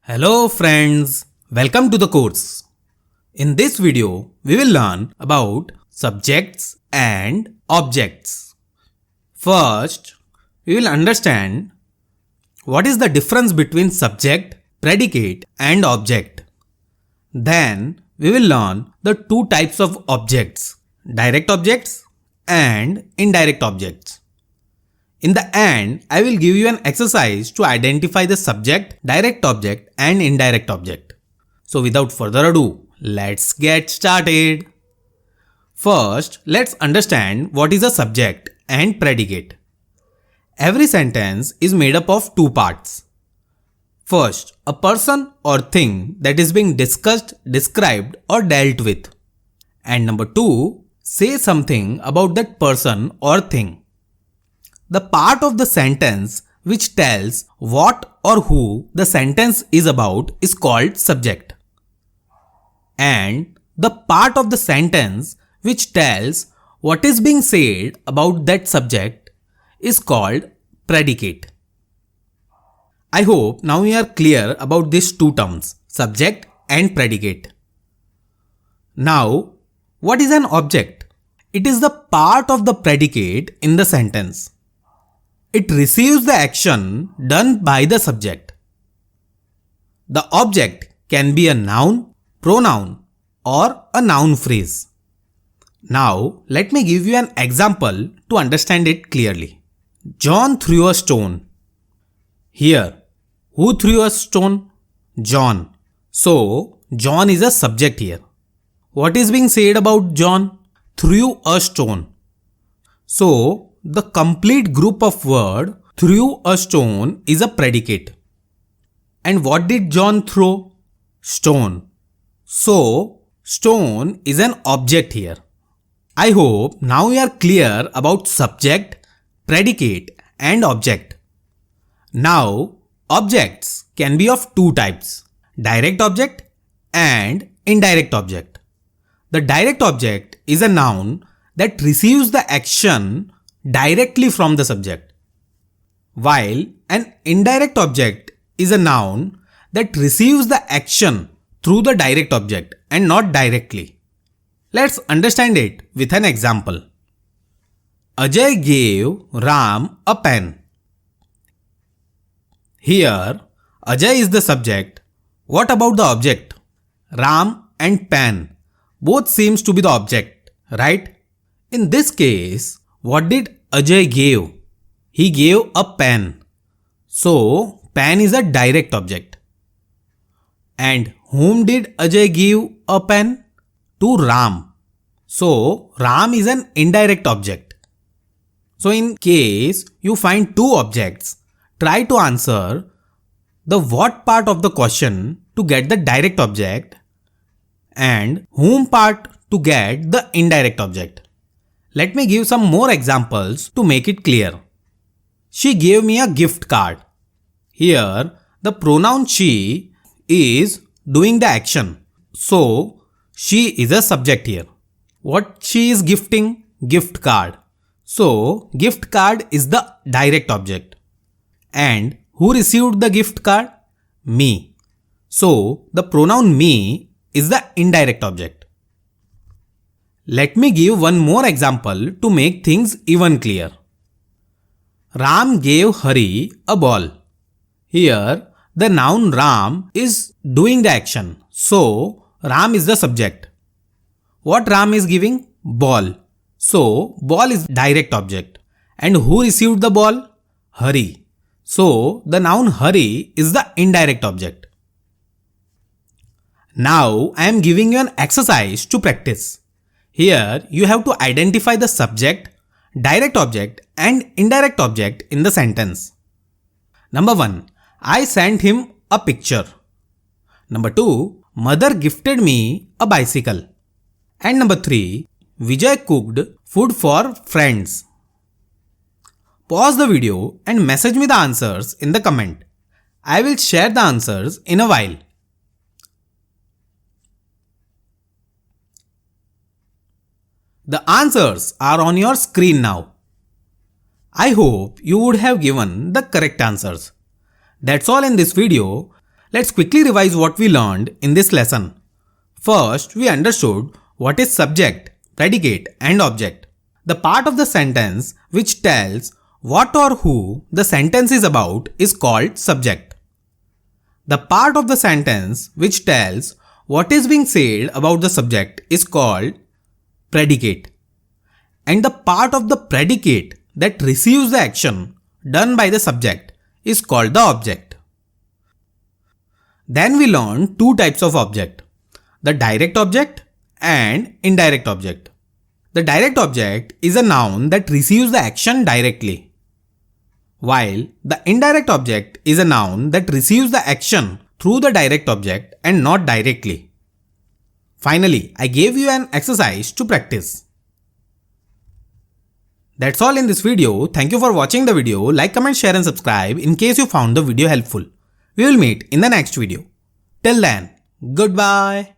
Hello friends, welcome to the course. In this video, we will learn about subjects and objects. First, we will understand what is the difference between subject, predicate and object. Then, we will learn the two types of objects, direct objects and indirect objects. In the end, I will give you an exercise to identify the subject, direct object and indirect object. So without further ado, let's get started. First, let's understand what is a subject and predicate. Every sentence is made up of two parts. First, a person or thing that is being discussed, described or dealt with. And number two, say something about that person or thing. The part of the sentence which tells what or who the sentence is about is called subject. And the part of the sentence which tells what is being said about that subject is called predicate. I hope now you are clear about these two terms, subject and predicate. Now, what is an object? It is the part of the predicate in the sentence. It receives the action done by the subject. The object can be a noun, pronoun, or a noun phrase. Now, let me give you an example to understand it clearly. John threw a stone. Here, who threw a stone? John. So, John is a subject here. What is being said about John? Threw a stone. So, the complete group of word threw a stone is a predicate. And what did John throw? Stone. So, stone is an object here. I hope now you are clear about subject, predicate and object. Now, objects can be of two types, direct object and indirect object. The direct object is a noun that receives the action directly from the subject, while an indirect object is a noun that receives the action through the direct object and not directly. Let's understand it with an example. Ajay gave Ram a pen. Here, Ajay is the subject. What about the object? Ram and pen both seems to be the object, right? In this case, what did Ajay give? He gave a pen. So, pen is a direct object. And whom did Ajay give a pen? To Ram. So, Ram is an indirect object. So, in case you find two objects, try to answer the what part of the question to get the direct object and whom part to get the indirect object. Let me give some more examples to make it clear. She gave me a gift card. Here, the pronoun she is doing the action. So, she is a subject here. What she is gifting? Gift card. So, gift card is the direct object. And who received the gift card? Me. So, the pronoun me is the indirect object. Let me give one more example to make things even clear. Ram gave Hari a ball. Here, the noun Ram is doing the action. So, Ram is the subject. What Ram is giving? Ball. So, ball is direct object. And who received the ball? Hari. So, the noun Hari is the indirect object. Now, I am giving you an exercise to practice. Here, you have to identify the subject, direct object and indirect object in the sentence. Number 1. I sent him a picture. Number 2. Mother gifted me a bicycle. And number 3. Vijay cooked food for friends. Pause the video and message me the answers in the comment. I will share the answers in a while. The answers are on your screen now. I hope you would have given the correct answers. That's all in this video. Let's quickly revise what we learned in this lesson. First, we understood what is subject, predicate, and object. The part of the sentence which tells what or who the sentence is about is called subject. The part of the sentence which tells what is being said about the subject is called predicate. And the part of the predicate that receives the action done by the subject is called the object. Then we learned two types of object, the direct object and indirect object. The direct object is a noun that receives the action directly, while the indirect object is a noun that receives the action through the direct object and not directly. Finally, I gave you an exercise to practice. That's all in this video. Thank you for watching the video. Like, comment, share and subscribe in case you found the video helpful. We will meet in the next video. Till then, goodbye.